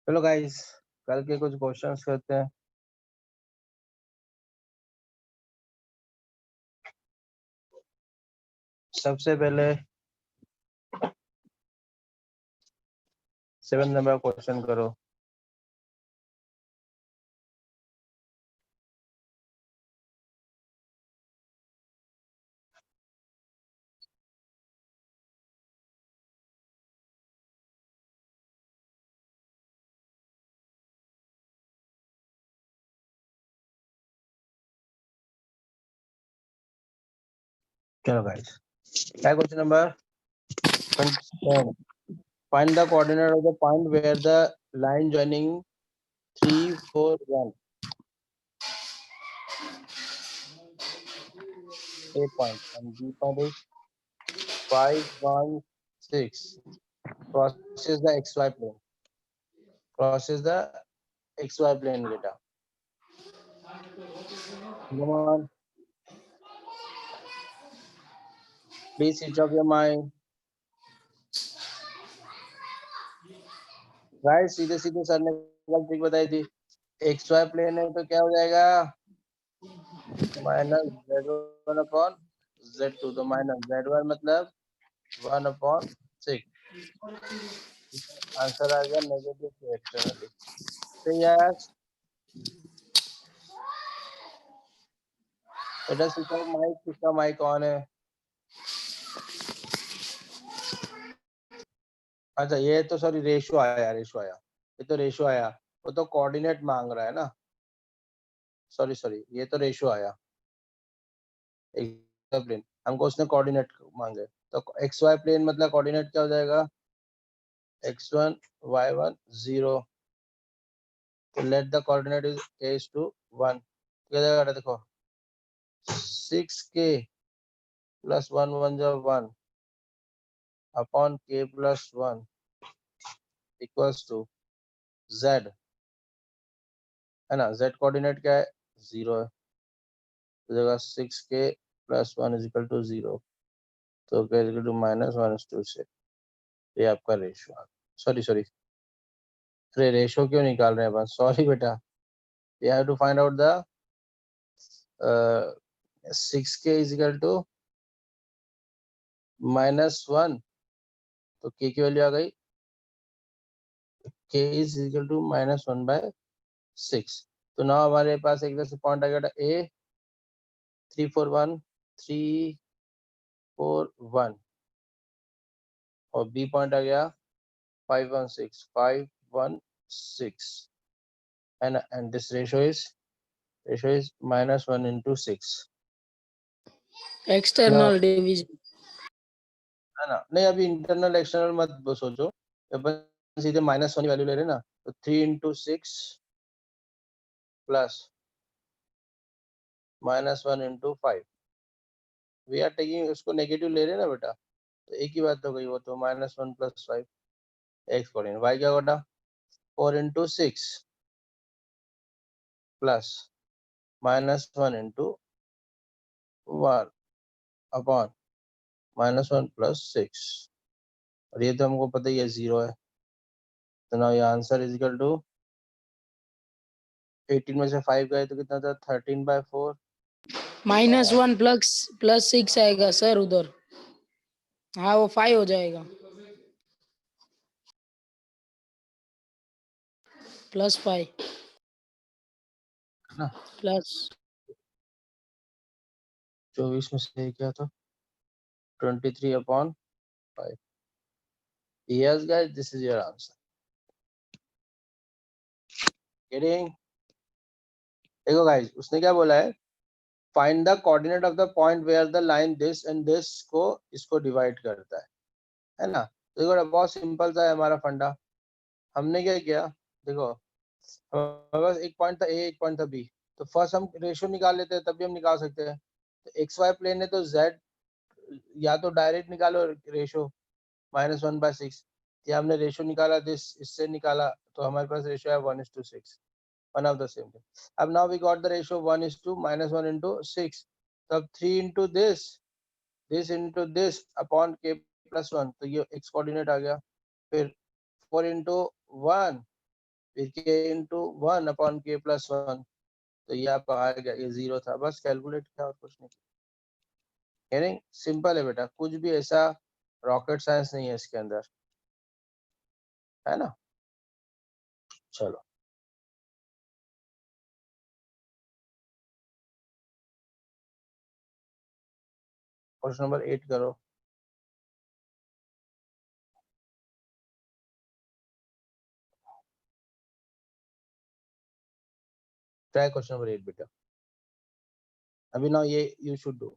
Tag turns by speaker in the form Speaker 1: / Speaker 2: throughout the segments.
Speaker 1: चलो गाइस, कल के कुछ क्वेश्चंस करते हैं। सबसे पहले 7 नंबर क्वेश्चन करो। चलो गाइस, क्या question number 10? Find the coordinate of the point where the line joining 3, 4, 1. A point and B point is 5, 1, 6. Crosses the XY plane. Crosses the XY plane, beta. Come on. Please switch off your mind. Guys, सीधे सीधे sir ने trick बताई थी। XY plane है तो क्या हो जाएगा? Minus Z1 upon Z2। तो माइनस Z1 मतलब 1/6। आंसर आ गया नेगेटिव टू एक्सटर्नली। तो यार बेटा सीखो, माइक किसका माइक ऑन है? अच्छा, ये तो सॉरी रेशो आया, रेशो आया। ये तो रेशो आया, वो तो कोऑर्डिनेट मांग रहा है ना। सॉरी, ये तो रेशो आया। एक्स प्लेन हमको उसने कोऑर्डिनेट मांगे, तो एक्स वाई प्लेन मतलब कोऑर्डिनेट क्या हो जाएगा? x1 y1 0। तो let the coordinate is k to 1। क्या जाएगा? देखो 6k plus 1 1 जो 1 upon k plus 1 equals to z, है ना। z कोऑर्डिनेट क्या है? 0 है। तो जगह 6k plus 1 is equal to 0। तो k is equal to -1:2 से ये आपका रेशियो। सॉरी, अरे रेशियो क्यों निकाल रहे हैं अपन? सॉरी बेटा, you have to find out the 6k is equal to -1। तो k की वैल्यू आ गई, k is equal to -1/6। तो ना हमारे पास एक तरह से पॉइंट आ गया a 3 4 1 3 4 1 और b पॉइंट आ गया 5 1 6 5 1 6, है ना। And this ratio is -1/6,
Speaker 2: external division,
Speaker 1: है ना। नहीं, अभी इंटरनल एक्सटर्नल मत सोचो, अपन सीधे -1 की वैल्यू ले रहे हैं ना। तो 3 × 6 प्लस -1 × 5, वी आर टेकिंग, उसको नेगेटिव ले रहे हैं ना बेटा। तो एक ही बात हो गई, वो तो -1 + 5 एक्स कोऑर्डिनेट। वाई क्या होगा? 4 × 6 प्लस -1 × 1 अपॉन -1 + 6, और ये तो हमको पता ही है 0 है। तो ना ये आंसर इज इक्वल टू 18 में से 5 गए तो कितना था? 13/4।
Speaker 2: -1 +6 आएगा सर उधर। हाँ वो 5 हो जाएगा, +5
Speaker 1: ना
Speaker 2: प्लस
Speaker 1: 24 में से क्या था? 23/5। Yes guys, this is your answer. Getting? देखो गाइस, उसने क्या बोला है? Find the coordinate of the point where the line this and this को इसको डिवाइड करता है ना। देखो बहुत सिंपल सा है हमारा फंडा। हमने क्या किया? देखो हमारे पास एक पॉइंट था ए, एक पॉइंट था बी। तो फर्स्ट हम रेशियो निकाल लेते हैं, तब भी हम निकाल सकते हैं। तो एक्स वाई प्लेन है तो जेड या तो डायरेक्ट निकालो रेशियो -1/6, या हमने रेशियो निकाला दिस, इससे निकाला, तो हमारे पास रेशियो है 1:6, one of the same thing. अब now we got the ratio 1:-1 × 6। तब 3 × this into this upon k + 1, तो ये x कोऑर्डिनेट आ गया। फिर 4 × 1 फिर k into 1 upon k plus 1, तो ये आपका आ गया, ये 0 था, बस कैलकुलेट किया और कुछ नहीं। यानी सिंपल है बेटा, कुछ भी ऐसा रॉकेट साइंस नहीं है इसके अंदर, है ना। चलो क्वेश्चन नंबर 8 करो। ट्राई क्वेश्चन नंबर 8 बेटा, अभी ना ये यू शुड डू।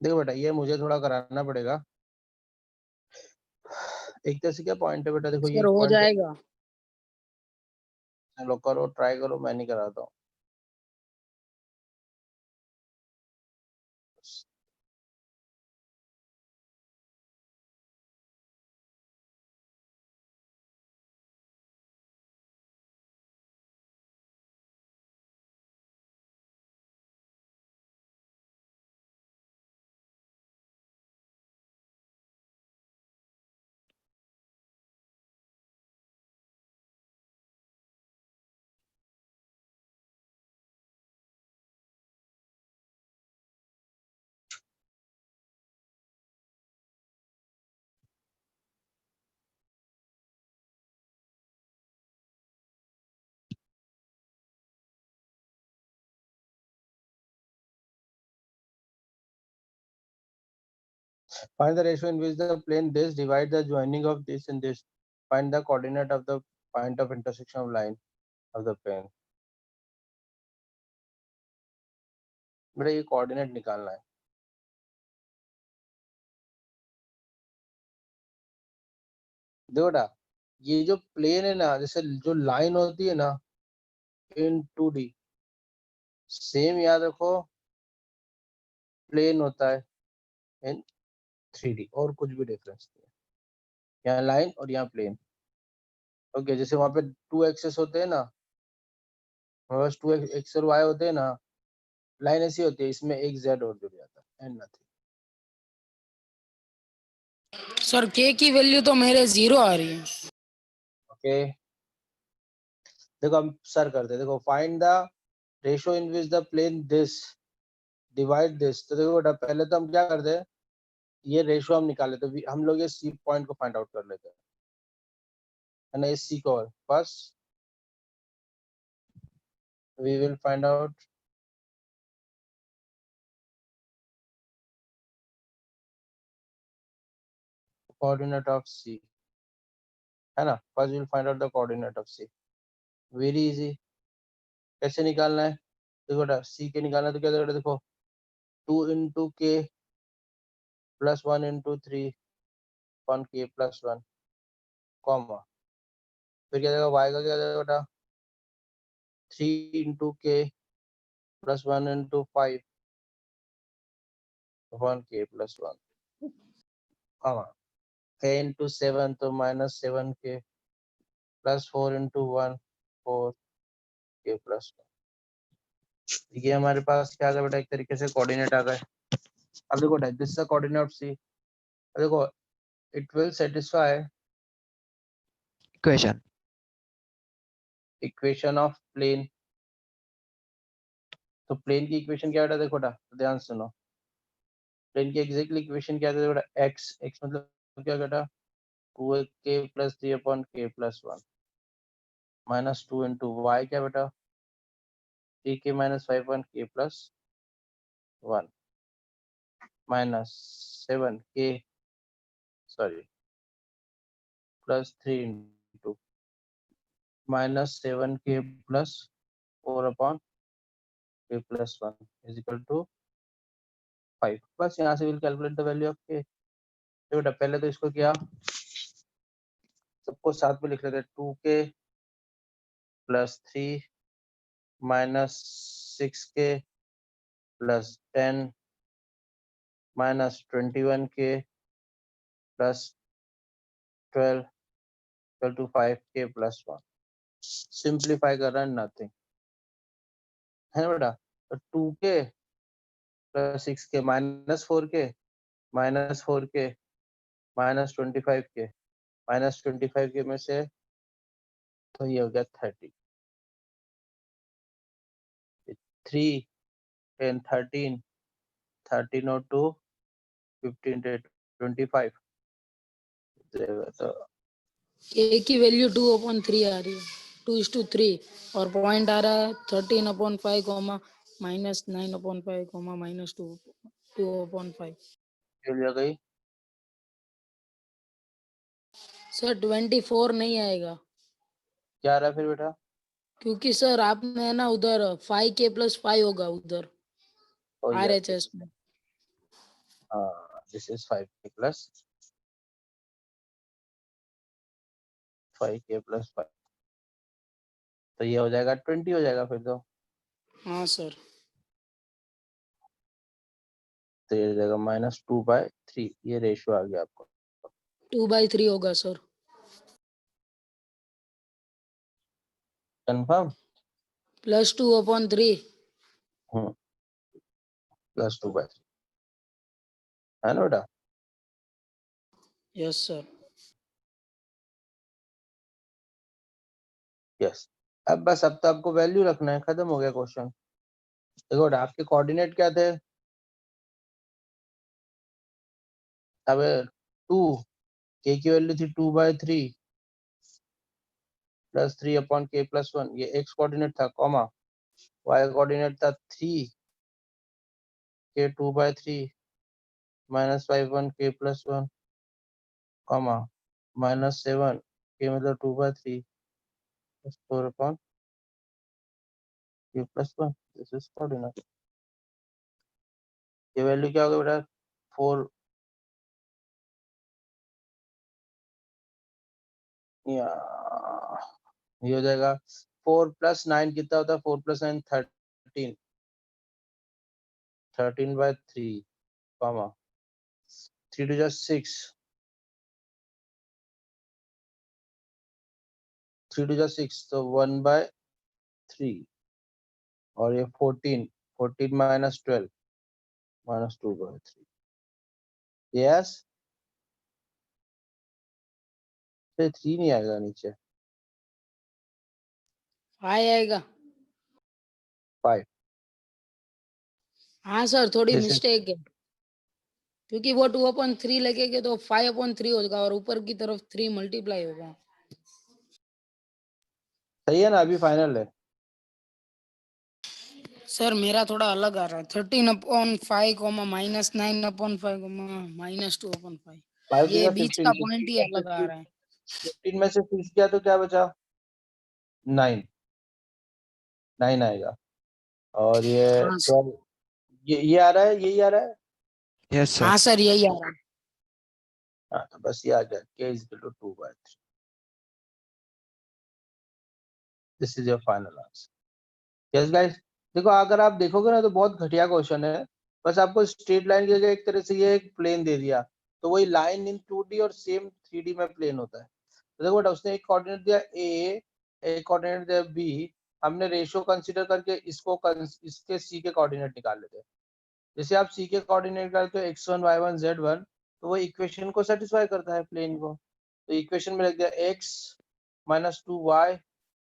Speaker 1: देखो बेटा, ये मुझे थोड़ा कराना पड़ेगा। एक तरह से क्या पॉइंट है बेटा, देखो ये
Speaker 2: सर
Speaker 1: एक
Speaker 2: हो
Speaker 1: पॉइंट है।
Speaker 2: जाएगा।
Speaker 1: चलो करो, ट्राई करो, मैं नहीं कराता हूँ। Find the ratio in which the plane this divide the joining of this and this. Find the coordinate of the point of intersection of line of the plane. बेटा ये कोऑर्डिनेट निकालना है। देखो बेटा, ये जो प्लेन है ना, जैसे जो लाइन होती है ना इन 2D, सेम याद रखो प्लेन होता है इन 3D, और कुछ भी डिफरेंस नहीं है। यहाँ लाइन और यहाँ प्लेन। ओके, जैसे वहां पे 2 एक्सेस होते हैं ना, बस 2 एक्स और वाई होते हैं ना, लाइन ऐसी होती है, इसमें एक जेड और जुड़ जाता है एंड नथिंग।
Speaker 2: सर के की वैल्यू तो मेरे 0 आ रही है।
Speaker 1: ओके देखो हम सर करते हैं। देखो find the ratio in which the plane this divide this. तो देखो बेटा, पहले तो हम क्या करते हैं, ये रेशियो हम निकाल लेते हैं। हम लोग ये सी पॉइंट को फाइंड आउट कर लेते हैं, है ना। इस सी को first we will find out coordinate of C, है ना। First we will find out the coordinate of C. Very easy. कैसे निकालना है, देखो बेटा सी के निकालना है तो क्या करेगा, देखो 2 इंटू के प्लस 1 इंटू 3 अपॉन के प्लस 1 कॉमा, फिर क्या देगा वाई का, क्या देगा बेटा 3 इंटू के प्लस 1 इंटू 5 अपॉन के प्लस 1 कॉमा, k इंटू 7 तो माइनस 7 के प्लस 4 इंटू 1 4 के प्लस 1। ये हमारे पास क्या आ गया बेटा, एक तरीके से कोऑर्डिनेट आ गए। अब देखो बेटा, दिस इज कोऑर्डिनेट सी। देखो it will satisfy
Speaker 3: Equation.
Speaker 1: Equation of plane. तो प्लेन की इक्वेशन क्या बेटा, देखो बेटा ध्यान सुनो, प्लेन की एग्जैक्टली इक्वेशन क्या है बेटा, एक्स एक्स मतलब क्या बेटा 2k प्लस 3 अपॉन के प्लस 1 माइनस 2 इंटू वाई क्या बेटा 3k माइनस 5 अपॉन के plus 1 minus 7k sorry plus 3 into minus 7k plus 4 upon के प्लस 1 इज इक्वल टू 5। बस यहाँ से will calculate the value of के। तो बेटा पहले तो इसको किया, सबको साथ में लिख लेते हैं, 2k plus 3 minus 6k plus 10 minus 21k plus 12 equal to 5k plus 1। Simplify कर रहा है, नथिंग, है ना बेटा। तो 2k plus 6k -4k -4k -25k -25k में से तो ये हो गया 30 3 10 13 13 और 2 15 25 तो
Speaker 2: ए की वैल्यू 2/3 आ रही है, 2:3 और पॉइंट आ रहा है 13/5 कॉमा -9/5 कॉमा -2/5।
Speaker 1: वैल्यू आ गई
Speaker 2: सर 24 नहीं आएगा,
Speaker 1: क्या आ रहा है फिर बेटा?
Speaker 2: क्योंकि सर आपने ना उधर 5k + 5 होगा उधर
Speaker 1: ओ यस
Speaker 2: RHS में।
Speaker 1: दिस इज 5k प्लस 5 तो ये हो जाएगा 20 हो जाएगा फिर
Speaker 2: हाँ सर।
Speaker 1: तो ये हो जाएगा -2/3 ये रेशियो आ गया आपको
Speaker 2: 2/3 होगा सर।
Speaker 1: कंफर्म
Speaker 2: +2/3।
Speaker 1: +2/3 है ना बेटा?
Speaker 2: Yes sir.
Speaker 1: यस अब बस अब तो आपको वैल्यू रखना है, खत्म हो गया क्वेश्चन। देखो बेटा आपके कोऑर्डिनेट क्या थे? अब 2 k की वैल्यू थी 2/3 प्लस 3/k + 1 ये x कोऑर्डिनेट था कॉमा y कोऑर्डिनेट था 3 k 2/3 -5/k + 1 कॉमा -7 k मतलब 2/3 + 4/k + 1 दिस इज कोऑर्डिनेट। ये वैल्यू क्या होगा बेटा? 4 या ये हो जाएगा 4 + 9 कितना होता है? 4 + 9 13 13/3 कॉमा 3 to 6 3 to 6 तो 1/3 और ये 14 14 - 12 -2/3 यस फिर 3 नहीं आएगा नीचे
Speaker 2: 5 आएगा।
Speaker 1: 5
Speaker 2: हाँ सर थोड़ी
Speaker 1: दिस इज
Speaker 2: मिस्टेक है, क्योंकि वो 2/3 लगेगा तो 5/3 होगा और ऊपर की तरफ 3 मल्टीप्लाई होगा।
Speaker 1: सही है ना? अभी फाइनल है।
Speaker 2: सर मेरा थोड़ा अलग आ रहा है 13/5 -9/5 -2/5।
Speaker 1: 5
Speaker 2: ये
Speaker 1: जगह
Speaker 2: बीच का
Speaker 1: 15
Speaker 2: पॉइंट ही अलग आ रहा है।
Speaker 1: 15 में से 6 किया तो क्या बचा? 9 9 आएगा और ये
Speaker 2: हाँ
Speaker 1: 12 ये आ रहा है यही आ रहा है।
Speaker 3: Yes sir.
Speaker 2: हाँ सर यही आ रहा है।
Speaker 1: हाँ तो बस ये आ गया k = 2/3 this is your final answer. Yes guys देखो अगर आप देखोगे ना तो बहुत घटिया क्वेश्चन है। बस आपको स्ट्रेट लाइन की जगह एक तरह से ये एक प्लेन दे दिया तो वही लाइन इन 2D और सेम 3D में प्लेन होता है। तो देखो बेटा उसने एक कोऑर्डिनेट दिया a एक कोऑर्डिनेट दिया b हमने रेशियो कंसीडर करके इसके c के कोऑर्डिनेट निकाल लेते हैं। जैसे आप c के कोऑर्डिनेट निकालते हो x1 y1 z1 तो वो इक्वेशन को सेटिस्फाई करता है प्लेन को। तो इक्वेशन में लिख दिया x - 2y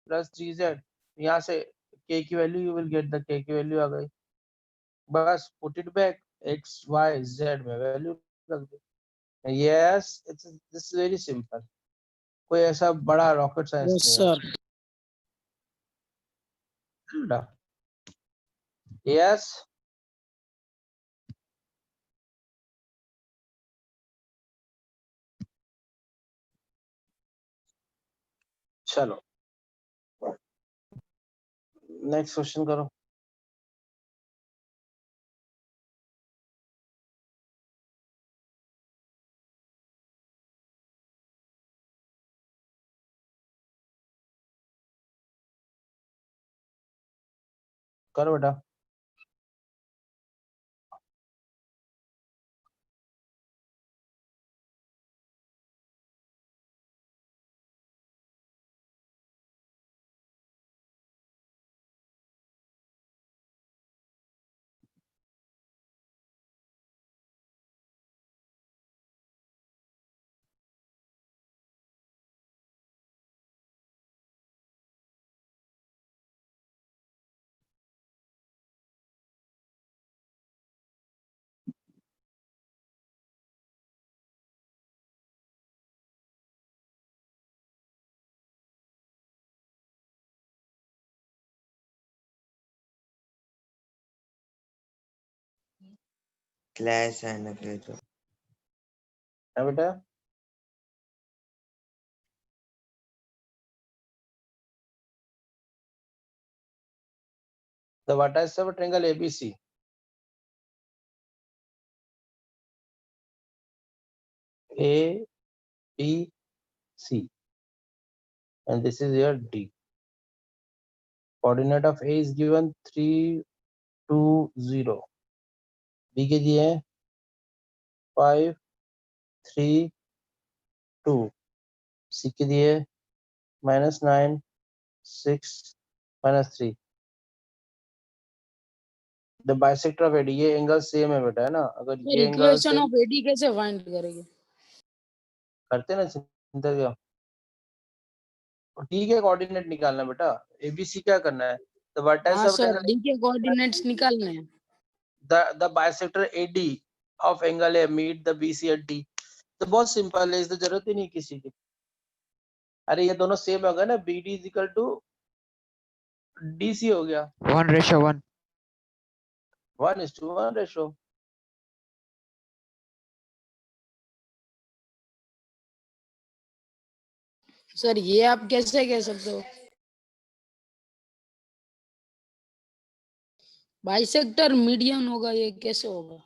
Speaker 1: + 3z यहाँ से k की value you will get the k की वैल्यू आ गई बस put it back x y z में वैल्यू रख दो। Yes it's this very simple कोई ऐसा बड़ा रॉकेट साइंस
Speaker 2: यस
Speaker 1: नहीं है
Speaker 2: सर।
Speaker 1: इसमें। यस चलो नेक्स्ट क्वेश्चन करो। करो बेटा।
Speaker 3: स्लैश है ना फिर तो
Speaker 1: है बेटा? The vertices of a triangle ABC. A, B, C, and this is your D. Coordinate of A is given 3, 2, 0. B के दिए 5, 3, 2. C के दिए -9, 6, -3. The bisector of AD, ये एंगल सेम है बेटा, है ना? अगर
Speaker 2: फिर
Speaker 1: ये angle
Speaker 2: equation
Speaker 1: same
Speaker 2: of AD कैसे फाइंड करेंगे?
Speaker 1: करते ना चिंता क्या, डी के कोऑर्डिनेट निकालना बेटा। एबीसी क्या करना है? द वर्टेक्स
Speaker 2: हाँ
Speaker 1: ऑफ
Speaker 2: सर,
Speaker 1: ट्रायंगल,
Speaker 2: डी के कोऑर्डिनेट्स निकालने हैं।
Speaker 1: The bisector AD of angle A meet the BC at D. तो बहुत सिंपल है, इसकी जरूरत ही नहीं किसी की। अरे ये दोनों सेम हो गया ना, B D is equal to D C हो गया,
Speaker 3: 1:1
Speaker 1: 1:1 रेशो।
Speaker 2: सर ये आप कैसे कह सकते हो? बाइसेक्टर मीडियन होगा, ये कैसे होगा?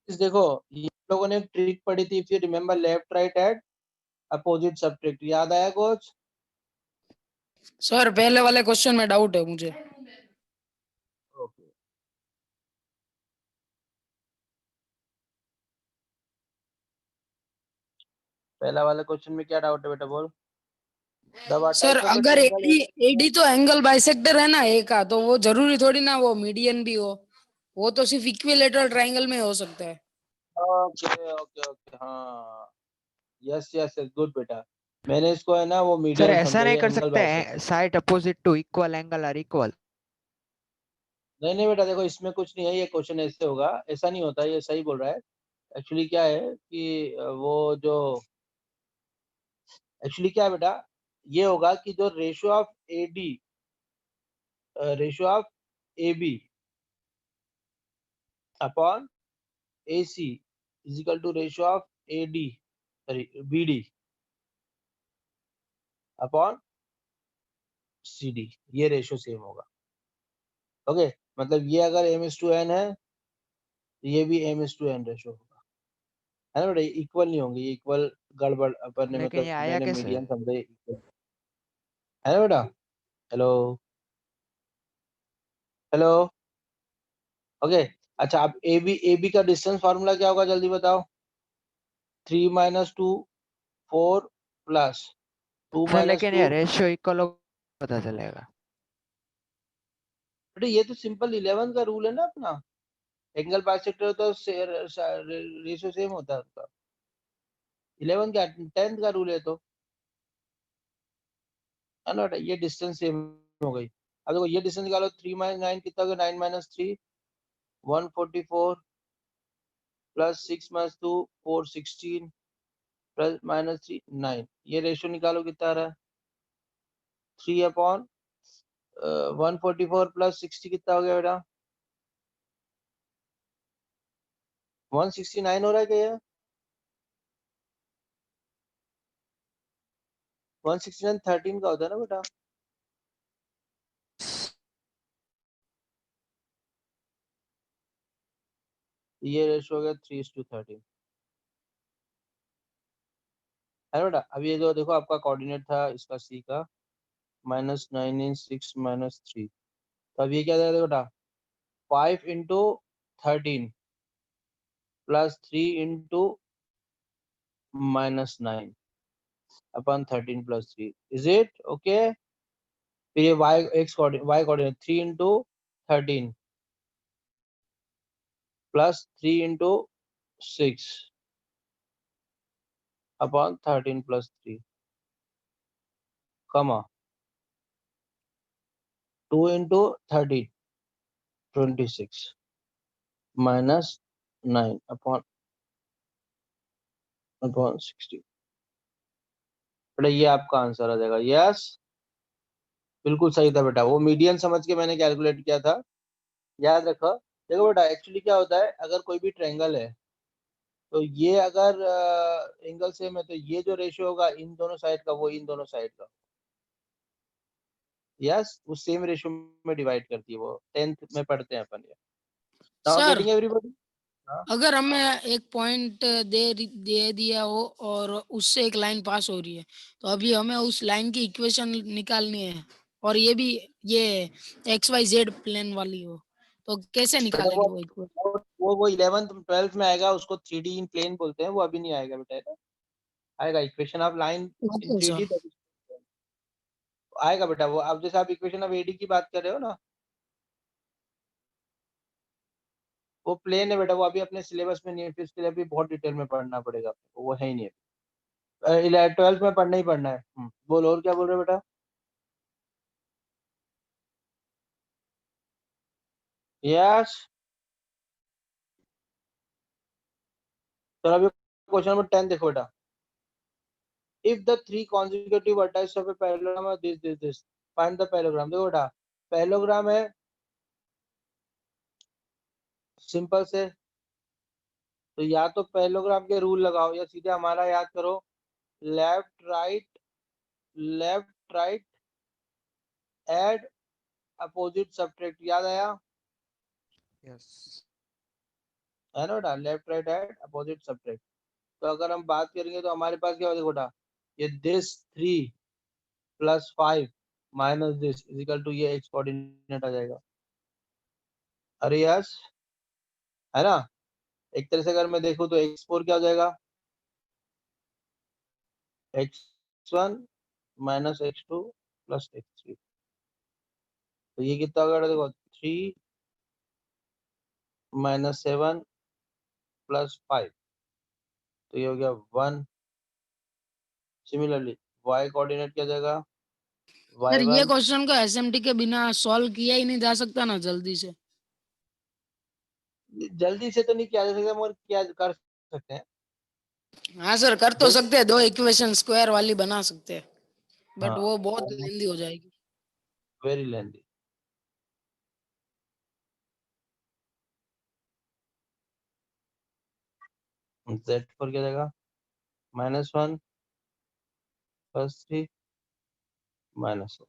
Speaker 1: देखो ये लोगों ने ट्रिक पढ़ी थी, if you remember, left right add opposite subtract, याद आया कुछ?
Speaker 2: सर पहले वाले क्वेश्चन में डाउट है मुझे।
Speaker 1: ओके, पहला वाला क्वेश्चन में क्या डाउट है बेटा, बोल। The
Speaker 2: sir
Speaker 1: vertex of the
Speaker 2: अगर
Speaker 1: triangle
Speaker 2: एडी एडी तो एंगल बाइसेक्टर है ना ए का, तो वो जरूरी थोड़ी ना वो मीडियन भी हो, वो तो सिर्फ इक्विलेटरल ट्रायंगल में हो सकता है।
Speaker 1: ओके ओके ओके, हाँ, यस यस यस, गुड बेटा। मैंने इसको है ना वो
Speaker 3: सर
Speaker 1: मीडियन
Speaker 3: ऐसा
Speaker 1: समझा,
Speaker 3: नहीं
Speaker 1: ये
Speaker 3: कर
Speaker 1: एंगल
Speaker 3: सकते
Speaker 1: बाइसेक्टर।
Speaker 3: हैं side opposite to equal angle are equal?
Speaker 1: नहीं नहीं बेटा, देखो इसमें कुछ नहीं है, ये क्वेश्चन ऐसे होगा, ऐसा नहीं होता, ये सही बोल रहा है। एक्चुअली क्या है कि वो जो एक्चुअली क्या है बेटा, ये होगा कि जो ratio of AD, ratio of AB upon AC is equal to ratio of AD, sorry BD upon CD, ये रेशियो सेम होगा। ओके, मतलब ये अगर m/n है तो ये भी m/n रेशियो होगा, है ना बेटा? इक्वल नहीं होंगे, ये इक्वल गड़बड़ अपन ने,
Speaker 3: लेकिन ये
Speaker 1: मतलब
Speaker 3: आया
Speaker 1: मैंने
Speaker 3: कैसे?
Speaker 1: मीडियन समझा, इक्वल है ना बेटा? Hello hello, okay. अच्छा, अब AB का डिस्टेंस फार्मूला क्या होगा, जल्दी बताओ। 3 - 2 4 प्लस 2
Speaker 3: सर
Speaker 1: -
Speaker 3: लेकिन
Speaker 1: 2।
Speaker 3: ये रेशियो इक्वल हो पता चलेगा?
Speaker 1: बेटा ये तो सिंपल 11 का रूल है ना अपना, एंगल बाइसेक्टर तो रेशियो सेम होता है उसका। 11 क्या 10 का रूल है तो, है ना बेटा? ये डिस्टेंस सेम हो गई। अब देखो ये डिस्टेंस निकालो, 3 - 9 कितना होगा, 9 - 3 144 प्लस 6 - 2 416 प्लस -3 9, ये रेशियो निकालो कितना आ रहा है, 3 अपॉन 144 प्लस 60 कितना हो गया बेटा, 169 हो रहा है क्या ये? 169 13 का होता है ना बेटा? ये रेशियो हो गया 3:13, है ना बेटा? अब ये जो देखो आपका कोऑर्डिनेट था इसका C का, -9 इन 6 - 3, तो अब ये क्या जाएगा बेटा, 5 into 13 plus 3 into -9 upon 13 plus 3, is it okay? फिर ये y coordinate 3 into 13 plus 3 into 6 upon 13 plus 3, कमा 2 इंटू 30 26 -9 अपॉन 60। बेटा ये आपका आंसर आ जाएगा, यस बिल्कुल सही था बेटा, वो मीडियन समझ के मैंने कैलकुलेट किया था, याद रखो। देखो बेटा एक्चुअली क्या होता है, अगर कोई भी ट्रायंगल है तो ये अगर एंगल सेम है तो ये जो रेशियो होगा इन दोनों साइड का, वो इन दोनों साइड का, यस वो सेम रेशियो में डिवाइड करती है, वो 10th में पढ़ते हैं अपन ये। Now
Speaker 2: sir
Speaker 1: getting everybody? हाँ
Speaker 2: अगर हमें एक पॉइंट दे दिया हो और उससे एक लाइन पास हो रही है, तो अभी हमें उस लाइन की इक्वेशन निकालनी है, और ये भी ये XYZ प्लेन वाली हो, तो कैसे
Speaker 1: बेटा
Speaker 2: निकालेंगे वो इक्वेशन?
Speaker 1: वो 11th 12th में आएगा, उसको 3D इन प्लेन बोलते हैं, वो अभी नहीं आएगा बेटा, है ना? आएगा equation of line in
Speaker 2: okay
Speaker 1: 3D,
Speaker 2: sir.
Speaker 1: आएगा बेटा वो। अब जैसे आप इक्वेशन ऑफ AD की बात कर रहे हो ना, वो प्लेन है बेटा, वो अभी अपने सिलेबस में नहीं है, फिर इसके लिए अभी बहुत डिटेल में पढ़ना पड़ेगा आपको, वो है ही नहीं है। 12th में पढ़ना ही पढ़ना है। बोल, और क्या बोल रहे हो बेटा? यस, चलो अभी क्वेश्चन नंबर 10 देखो बेटा। If the three consecutive vertices of a parallelogram are this, find the parallelogram. देखो बेटा, पैरेललोग्राम है सिंपल से, तो या तो पैरेललोग्राम के रूल लगाओ या सीधे हमारा याद करो, left right, left right add opposite subtract, याद आया?
Speaker 3: यस।
Speaker 1: है ना बेटा, left right add opposite subtract. तो अगर हम बात करेंगे तो हमारे पास क्या होगा देखो बेटा, ये this 3 + 5 minus this is equal to ये एक्स कोऑर्डिनेट आ जाएगा। अरे यस, है ना। एक तरह से अगर मैं देखूं तो x4 क्या हो जाएगा, x1 minus x2 plus x3। तो ये कितना होगा देखो, 3 माइनस 7 प्लस 5, तो ये हो गया 1। सिमिलरली y कोऑर्डिनेट क्या जाएगा,
Speaker 2: सर ये
Speaker 1: y1।
Speaker 2: क्वेश्चन को एसएमटी के बिना सॉल्व किया ही नहीं जा सकता ना जल्दी से?
Speaker 1: जल्दी से तो नहीं किया जा सकता मगर क्या कर सकते हैं।
Speaker 2: हाँ सर, कर तो
Speaker 1: देख,
Speaker 2: सकते हैं, 2 इक्वेशन स्क्वायर वाली बना सकते हैं, बट
Speaker 1: हाँ
Speaker 2: वो बहुत लेंदी हो जाएगी।
Speaker 1: Very lengthy. z4 क्या जाएगा, -1 + 3 -1,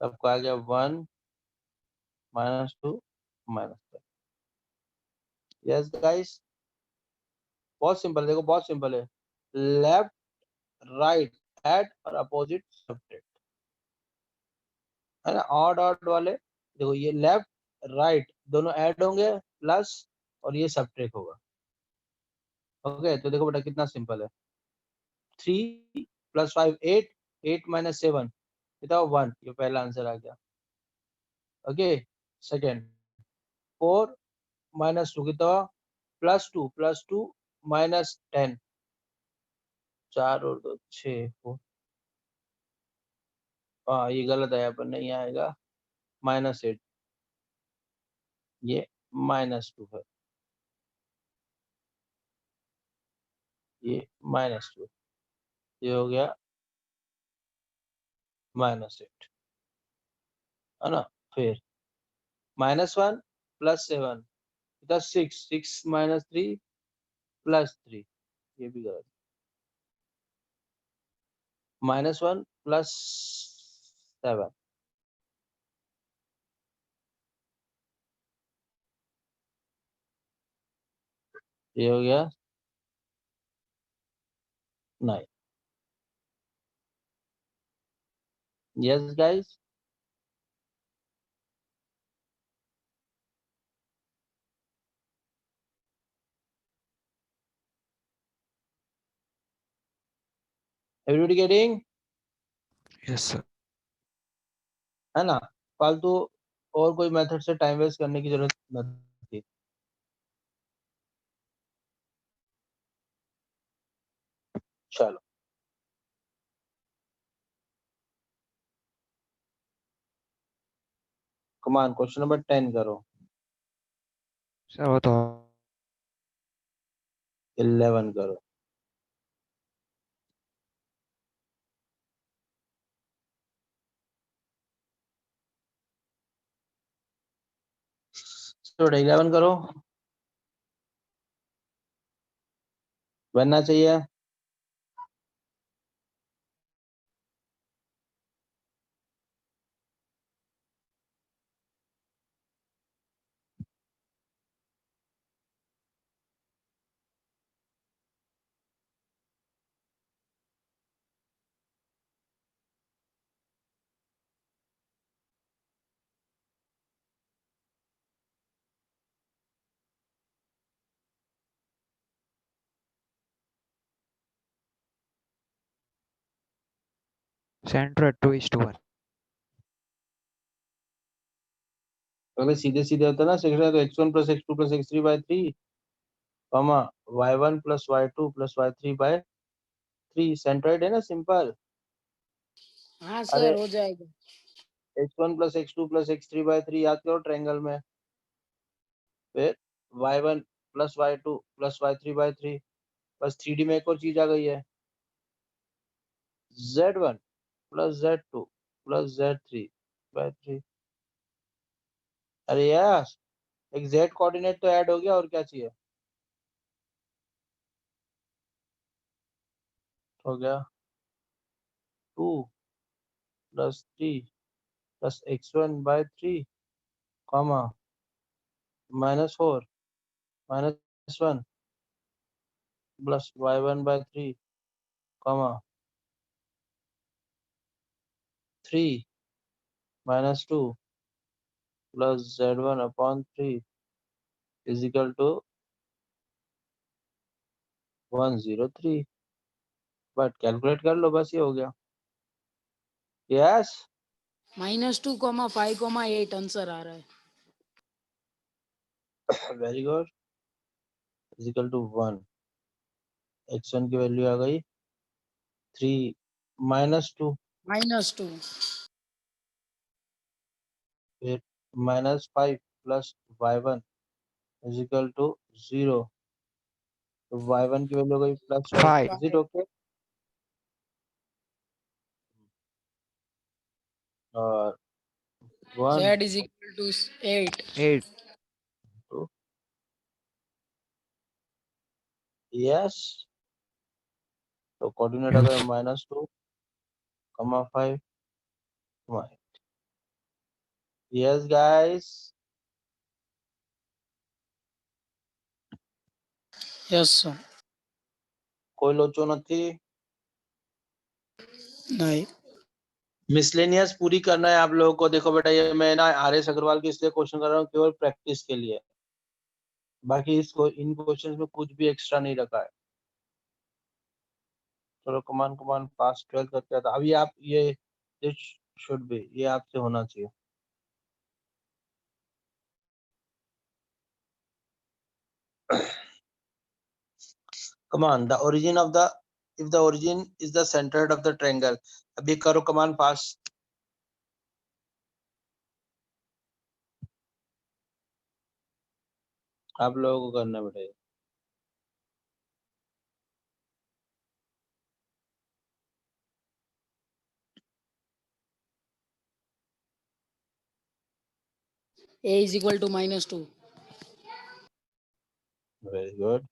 Speaker 1: सबको आ गया 1 -2 -3। यस गाइस, बहुत सिंपल, देखो बहुत सिंपल है। लेफ्ट राइट ऐड और अपोजिट सब्ट्रैक्ट, है ना। ऑड ऑड वाले देखो, ये लेफ्ट राइट दोनों ऐड होंगे प्लस, और ये सब्ट्रैक्ट होगा। ओके, तो देखो बेटा कितना सिंपल है। 3 + 5 8, 8 - 7 कितना 1, ये पहला आंसर आ गया। ओके, सेकेंड 4 - 2 कितना, +2 + 2 -10, 4 और 2 6। हाँ ये गलत आया, पर नहीं आएगा, -8, ये -2 है, ये -2, ये हो गया -8, है ना। फिर -1 + 7 इधर 6, 6 - 3 + 3, ये भी गलत। -1 + 7, ये हो गया 9। Yes guys, everybody getting,
Speaker 3: yes sir.
Speaker 1: है ना। फालतू और कोई मेथड से टाइम वेस्ट करने की जरूरत नहीं थी। चलो, कमान क्वेश्चन नंबर 10 करो,
Speaker 3: सर वो तो
Speaker 1: 11 करो। चलो 11 करो, बनना चाहिए।
Speaker 3: सेंटर 2:1।
Speaker 1: अगर सीधे सीधे होता ना सेक्शन, तो x1 + x2 + x3/3, comma y1 + y2 + y3/3, centroid है ना, सिंपल।
Speaker 2: हाँ
Speaker 1: अरे
Speaker 2: सर, हो जाएगा।
Speaker 1: x1 + x2 + x3/3 याद करो ट्रायंगल में। फिर y1 + y2 + y3/3, बस 3D में एक और चीज आ गई है, z1 + z2 + z3/3। अरे यार, एक z कोऑर्डिनेट तो ऐड हो गया, और क्या चाहिए। हो गया 2 + 3 + x1/3, comma -4 -1 plus y1 by 3 comma 3 -2 plus z1 upon 3 is equal to 103. But calculate कर लो, बस ये हो गया. यस,
Speaker 2: -2,5,8 आंसर आ रहा है.
Speaker 1: Very good. Is equal to 1. x1 की वैल्यू आ गई 3 -2
Speaker 2: -2
Speaker 1: फिर -5 plus y1 is equal to 0. तो y1 की वैल्यू हो गई +5.
Speaker 3: 5.
Speaker 1: Is it okay? और 1
Speaker 2: z is equal to 8.
Speaker 3: 8.
Speaker 1: 2 yes. तो कोऑर्डिनेट आ गया -2 5 यस गाइस.
Speaker 2: yes sir.
Speaker 1: कोई लोचो નથી.
Speaker 2: नहीं.
Speaker 1: मिसलेनियस पूरी करना है आप लोगों को. देखो बेटा, ये मैं ना आर.एस. अग्रवाल के इसलिए क्वेश्चन कर रहा हूँ, केवल प्रैक्टिस के लिए. बाकी इसको इन क्वेश्चंस में कुछ भी एक्स्ट्रा नहीं रखा है. चलो कमान पास 12 करके आता. अभी आप ये शुड बी, ये आपसे होना चाहिए. Come on the origin of the, if the origin is the centre of the triangle. अभी करो कमान पास. आप लोगों को करना बेटा.
Speaker 2: a is equal to -2.
Speaker 1: Very good.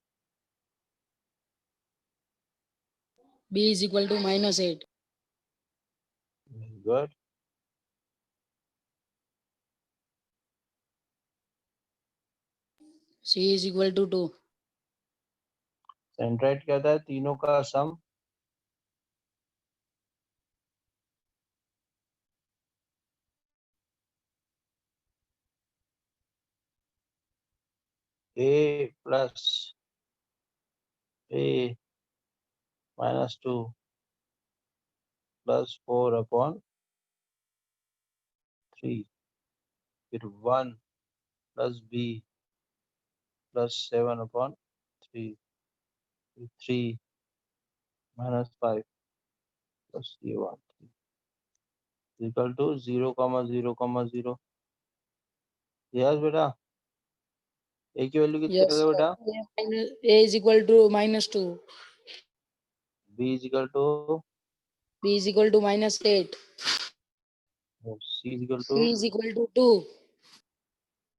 Speaker 2: b is equal to -8.
Speaker 1: Very good.
Speaker 2: c is equal to 2.
Speaker 1: Centroid क्या होता है? तीनों का सम. a plus a -2 plus 4 upon 3 फिर 1 प्लस b प्लस 7 अपॉन 3 फिर 3 -5 प्लस ये 1 इक्वल टू 0,0,0. यस बेटा. a की वैल्यू कितनी
Speaker 2: yes
Speaker 1: है
Speaker 2: sir.
Speaker 1: बेटा?
Speaker 2: a is equal to -2.
Speaker 1: b is equal to
Speaker 2: b is equal to -8.
Speaker 1: c is equal
Speaker 2: c
Speaker 1: to
Speaker 2: is equal to 2.